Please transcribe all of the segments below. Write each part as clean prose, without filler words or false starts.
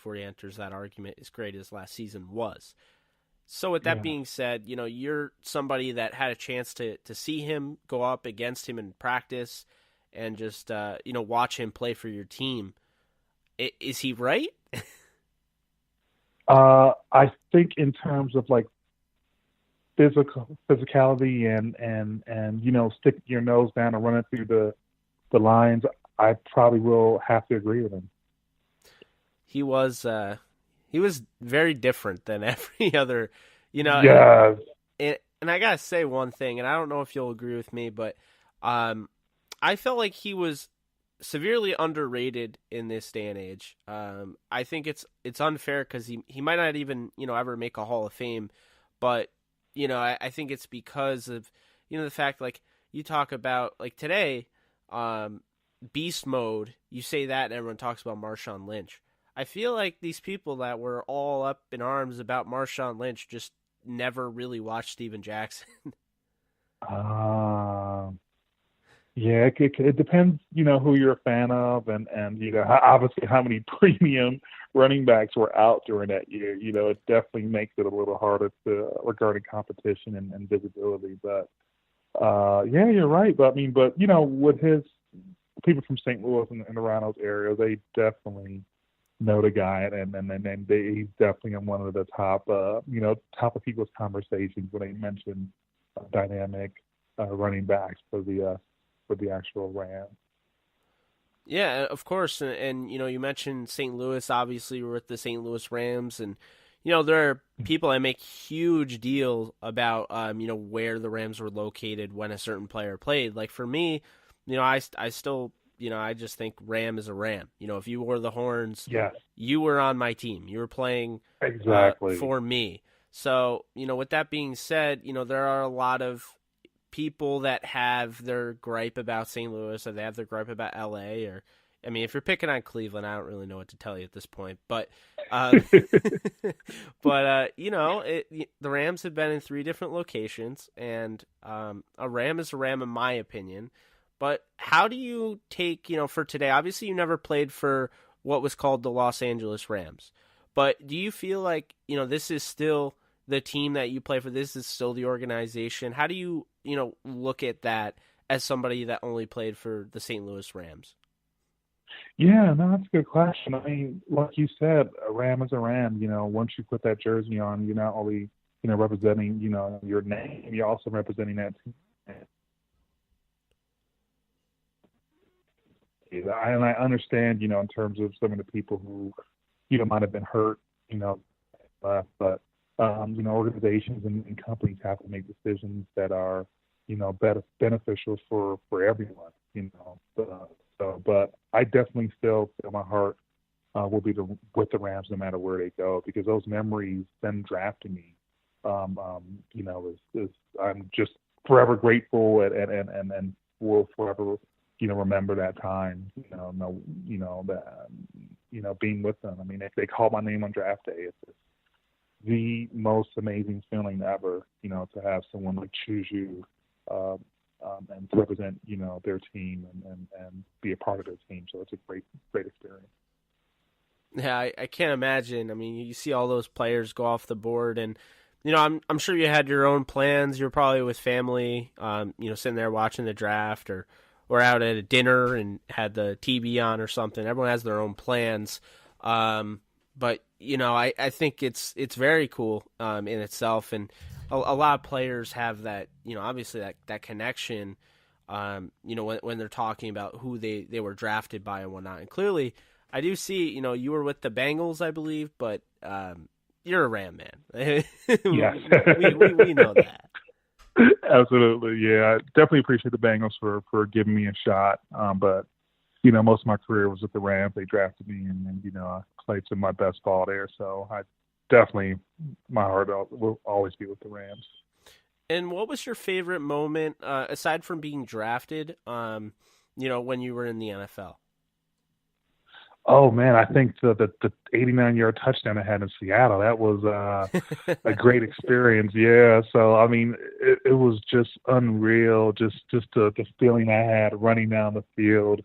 before he enters that argument, as great as last season was. So with that being said, you're somebody that had a chance to see him, go up against him in practice, and just, watch him play for your team. Is he right? I think in terms of like physicality and sticking your nose down and running through the lines, I probably will have to agree with him. He was very different than every other, Yeah. And I gotta say one thing, and I don't know if you'll agree with me, but I felt like he was severely underrated in this day and age. I think it's unfair because he might not even ever make a Hall of Fame, but I think it's because of the fact, like, you talk about like today, beast mode. You say that and everyone talks about Marshawn Lynch. I feel like these people that were all up in arms about Marshawn Lynch just never really watched Steven Jackson. Yeah, it depends, who you're a fan of, and obviously how many premium running backs were out during that year. It definitely makes it a little harder regarding competition and visibility. But yeah, you're right. But with his people from St. Louis and around those areas, they definitely know the guy, and he's definitely in one of the top of people's conversations when they mention dynamic running backs for the actual Rams. Yeah, of course, and you mentioned St. Louis. Obviously, we're with the St. Louis Rams, and there are people that make huge deal about where the Rams were located when a certain player played. Like for me, I still I just think Ram is a Ram. If you wore the horns, yes, you were on my team. You were playing exactly for me. So with that being said, there are a lot of people that have their gripe about St. Louis, or they have their gripe about LA, or if you're picking on Cleveland, I don't really know what to tell you at this point. But but the Rams have been in 3 different locations, and a Ram is a Ram in my opinion. But how do you take, for today, obviously you never played for what was called the Los Angeles Rams, but do you feel like, this is still the team that you play for? This is still the organization. How do you, look at that as somebody that only played for the St. Louis Rams? Yeah, no, that's a good question. Like you said, a Ram is a Ram. Once you put that jersey on, you're not only, representing, your name, you're also representing that team. And I understand, in terms of some of the people who, might have been hurt, but organizations and companies have to make decisions that are, beneficial for everyone, But I definitely still feel my heart will be with the Rams no matter where they go, because those memories, them drafting me, is I'm just forever grateful and will forever remember that time, being with them. If they call my name on draft day, it's the most amazing feeling ever, to have someone like choose you, and to represent, their team and be a part of their team. So it's a great experience. Yeah, I can't imagine. You see all those players go off the board, and I'm sure you had your own plans. You're probably with family, sitting there watching the draft, or out at a dinner and had the TV on or something. Everyone has their own plans. But, I think it's very cool in itself. And a lot of players have that, obviously that connection, when they're talking about who they were drafted by and whatnot. And clearly, I do see, you were with the Bengals, I believe, but you're a Ram man. Yes. we know that. Absolutely, yeah. I definitely appreciate the Bengals for giving me a shot. But most of my career was with the Rams. They drafted me, and I played some of my best ball there. So I definitely, my heart will always be with the Rams. And what was your favorite moment aside from being drafted? When you were in the NFL? Oh man, I think the 89-yard touchdown I had in Seattle, that was a great experience. Yeah, so it was just unreal, just the feeling I had running down the field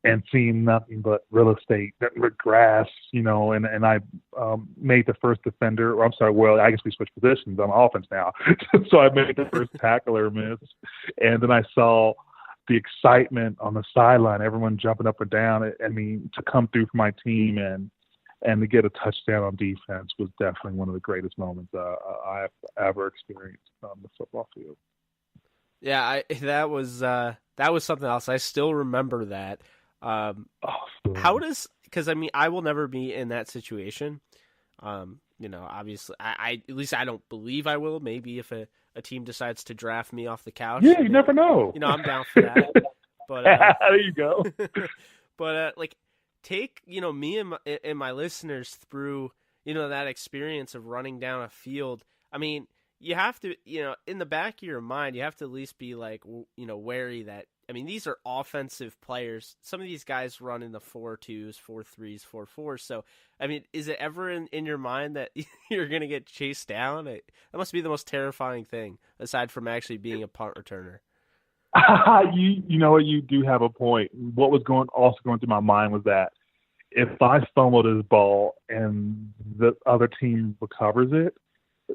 and seeing nothing but real estate, grass, and I made the first defender. Or I'm sorry, well, I guess we switched positions on offense now. So I made the first tackler miss, and then I saw the excitement on the sideline, everyone jumping up and down. I mean, to come through for my team and to get a touchdown on defense was definitely one of the greatest moments I've ever experienced on the football field. Yeah, that was something else. I still remember that. Because I mean, I will never be in that situation. Obviously, I at least I don't believe I will. Maybe if a team decides to draft me off the couch. Yeah, you never know. I'm down for that. But there you go. But take me and my listeners through that experience of running down a field. I mean, you have to in the back of your mind, you have to at least be wary that. I mean, these are offensive players. Some of these guys run in the 4.2s, 4.3s, 4.4s. So, I mean, is it ever in your mind that you're going to get chased down? That must be the most terrifying thing, aside from actually being a punt returner. You know what? You do have a point. What was also going through my mind was that if I fumbled this ball and the other team recovers it,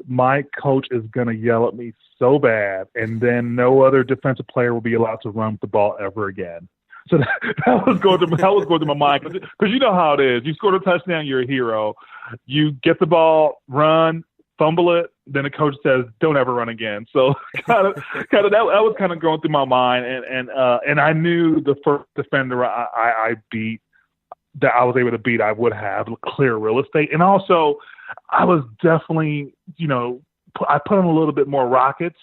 my coach is going to yell at me so bad, and then no other defensive player will be allowed to run with the ball ever again. So that was going through my mind, because you know how it is. You scored a touchdown, you're a hero. You get the ball, run, fumble it, then the coach says, "Don't ever run again." So kind of that was kind of going through my mind, and I knew the first defender I beat, that I was able to beat, I would have clear real estate, and also I was definitely, I put on a little bit more rockets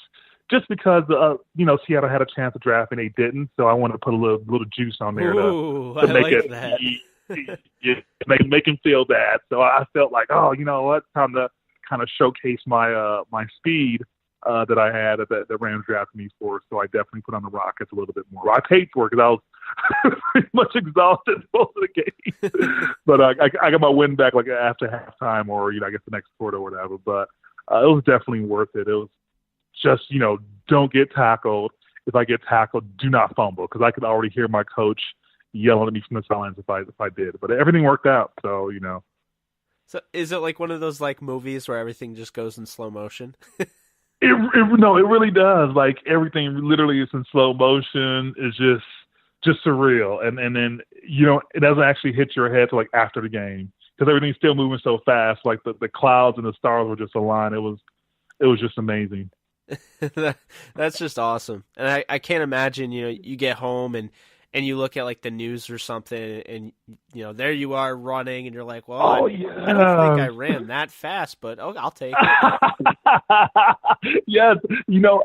just because, Seattle had a chance to draft and they didn't. So I wanted to put a little juice on there to make like it, make him feel bad. So I felt like, you know what, time to kind of showcase my speed that I had that the Rams drafted me for. So I definitely put on the rockets a little bit more. I paid for it because I was pretty much exhausted most of the game. But I got my win back after halftime, or I guess the next quarter or whatever. But it was definitely worth it. It was just don't get tackled. If I get tackled, do not fumble, because I could already hear my coach yelling at me from the sidelines if I did. But everything worked out. So So is it like one of those movies where everything just goes in slow motion? No, it really does. Like, everything literally is in slow motion. It's just surreal, and then it doesn't actually hit your head till after the game, because everything's still moving so fast. Like the clouds and the stars were just aligned. It was just amazing. That's just awesome, and I can't imagine you get home and you look at the news or something, and there you are running, and you're like, well, I don't think I ran that fast, but I'll take it. Yes,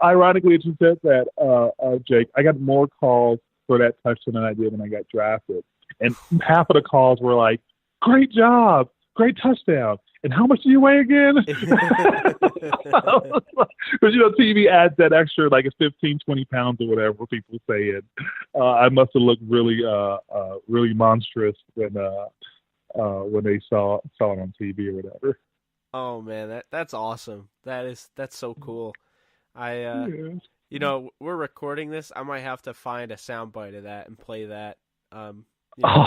ironically, you said that, Jake. I got more calls for that touchdown than I did when I got drafted, and half of the calls were like, "Great job, great touchdown." And how much do you weigh again? Because TV adds that extra, it's 15, 20 pounds or whatever people say it. I must have looked really, really monstrous when they saw it on TV or whatever. Oh man, that's awesome. That's so cool. We're recording this. I might have to find a soundbite of that and play that.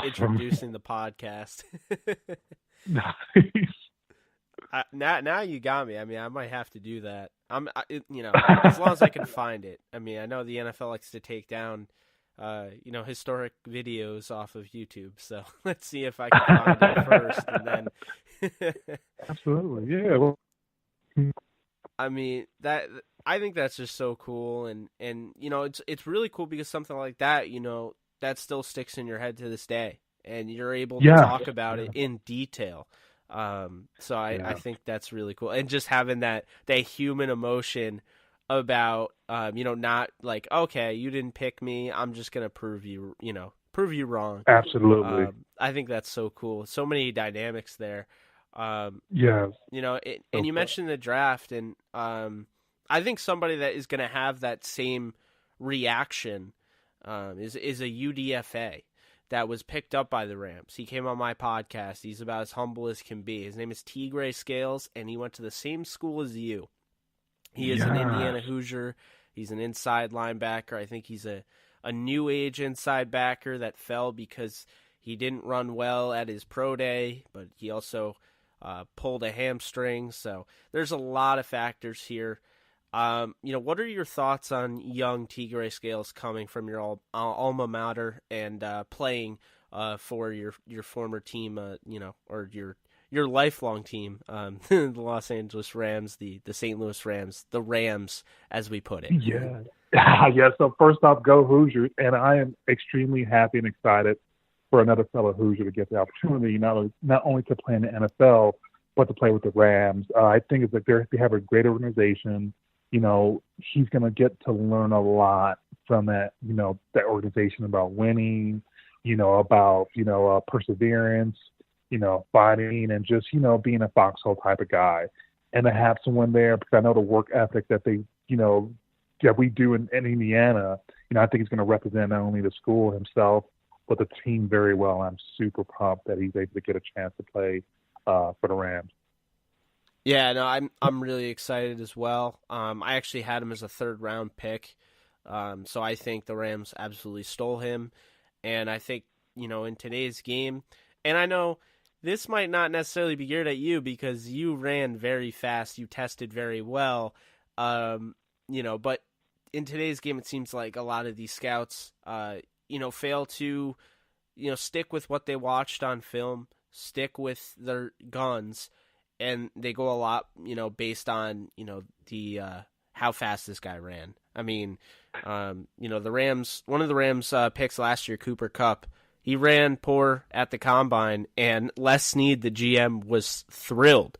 Introducing the podcast. Nice. Now you got me. I mean, I might have to do that. As long as I can find it. I mean, I know the NFL likes to take down, historic videos off of YouTube. So let's see if I can find it first, and then. Absolutely, yeah. Well, I mean, I think that's just so cool, and it's really cool because something like that, that still sticks in your head to this day, and you're able to talk about it in detail. So I think that's really cool, and just having that human emotion about not like, okay, you didn't pick me, I'm just gonna prove you wrong. Absolutely. I think that's so cool. So many dynamics there. And you mentioned the draft, and I think somebody that is going to have that same reaction is a UDFA that was picked up by the Rams. He came on my podcast. He's about as humble as can be. His name is Tigray Scales, and he went to the same school as you. He is an Indiana Hoosier. He's an inside linebacker. I think he's a a new age inside backer that fell because he didn't run well at his pro day, but he also pulled a hamstring. So there's a lot of factors here. What are your thoughts on young Tigre Scales coming from your alma mater and playing for your former team, or your lifelong team, the Los Angeles Rams, the St. Louis Rams, the Rams, as we put it? Yeah. Yeah. So first off, go Hoosiers. And I am extremely happy and excited for another fellow Hoosier to get the opportunity, not only to play in the NFL, but to play with the Rams. I think it's like they have a great organization. He's going to get to learn a lot from that organization about winning, about, perseverance, fighting, and just, being a foxhole type of guy. And to have someone there, because I know the work ethic that they, that we do in Indiana, I think he's going to represent not only the school himself, but the team very well. I'm super pumped that he's able to get a chance to play for the Rams. Yeah, no, I'm really excited as well. I actually had him as a 3rd round pick. So I think the Rams absolutely stole him. And I think, in today's game, and I know this might not necessarily be geared at you because you ran very fast, you tested very well, but in today's game, it seems like a lot of these scouts, fail to, stick with what they watched on film, stick with their guns, and they go a lot, based on, the how fast this guy ran. I mean, the Rams, one of the Rams picks last year, Cooper Kupp, he ran poor at the combine, and Les Snead, the GM, was thrilled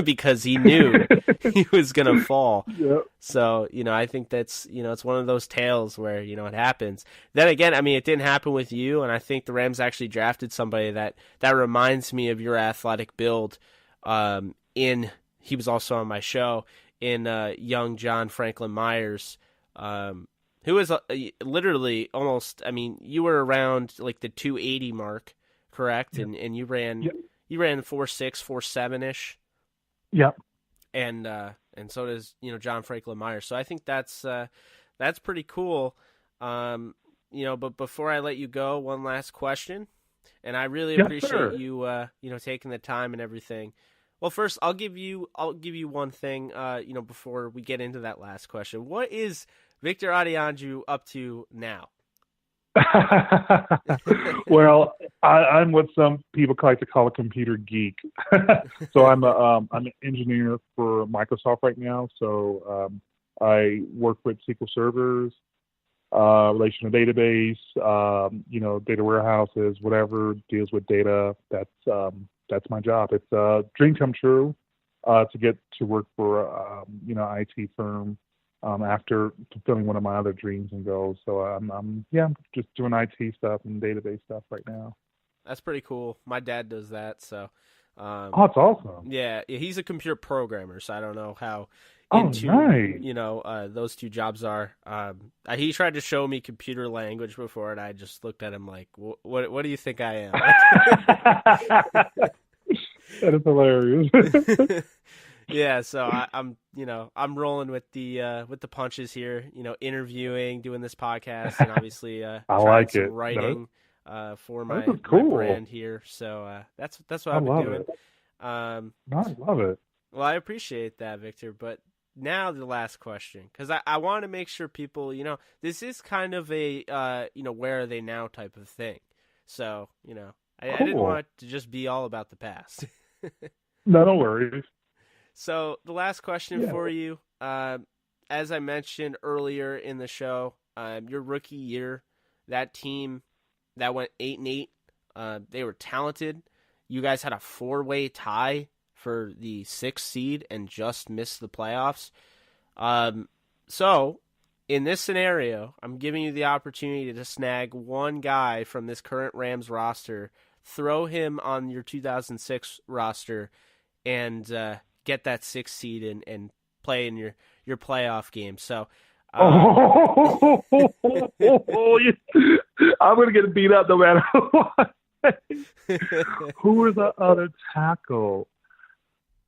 because he knew he was going to fall. Yep. So, I think that's, it's one of those tales where, it happens. Then again, I mean, it didn't happen with you, and I think the Rams actually drafted somebody that reminds me of your athletic build. He was also on my show, in young John Franklin Myers, who was literally almost, I mean, you were around like the 280 mark, correct? Yep. And you ran, yep. You ran 4.6, 4.7-ish. Yep. And so does, John Franklin Myers. So I think that's pretty cool. But before I let you go, one last question, and I really appreciate you, taking the time and everything. Well, first, I'll give you one thing, before we get into that last question. What is Victor Adeyanju up to now? Well, I'm what some people like to call a computer geek. So I'm an engineer for Microsoft right now. So I work with SQL servers, relational database, data warehouses, whatever deals with data. That's my job. It's a dream come true to get to work for IT firm after fulfilling one of my other dreams and goals. So I'm just doing IT stuff and database stuff right now. That's pretty cool. My dad does that. So it's awesome. Yeah, he's a computer programmer, so I don't know how nice. Those two jobs are. He tried to show me computer language before, and I just looked at him like, what do you think I am? That is hilarious. Yeah, so I'm rolling with the punches here, interviewing, doing this podcast, and obviously I like some it. writing for my brand here. So that's what I've been doing. I love it. Well, I appreciate that, Victor, but now the last question, because I want to make sure people, this is kind of a, where are they now type of thing. So, I didn't want it to just be all about the past. No worries. So the last question for you, as I mentioned earlier in the show, your rookie year, that team that went 8-8, they were talented. You guys had a 4-way tie for the 6th seed and just missed the playoffs. So in this scenario, I'm giving you the opportunity to snag one guy from this current Rams roster, throw him on your 2006 roster, and get that 6th seed and play in your playoff game. So I'm going to get beat up no matter what. Who is the other tackle?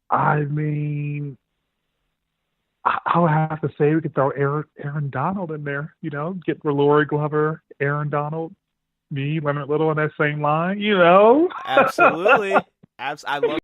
I mean, I would have to say we could throw Aaron Donald in there. Get Lori Glover, Aaron Donald, me, Leonard Little in that same line. Absolutely. I love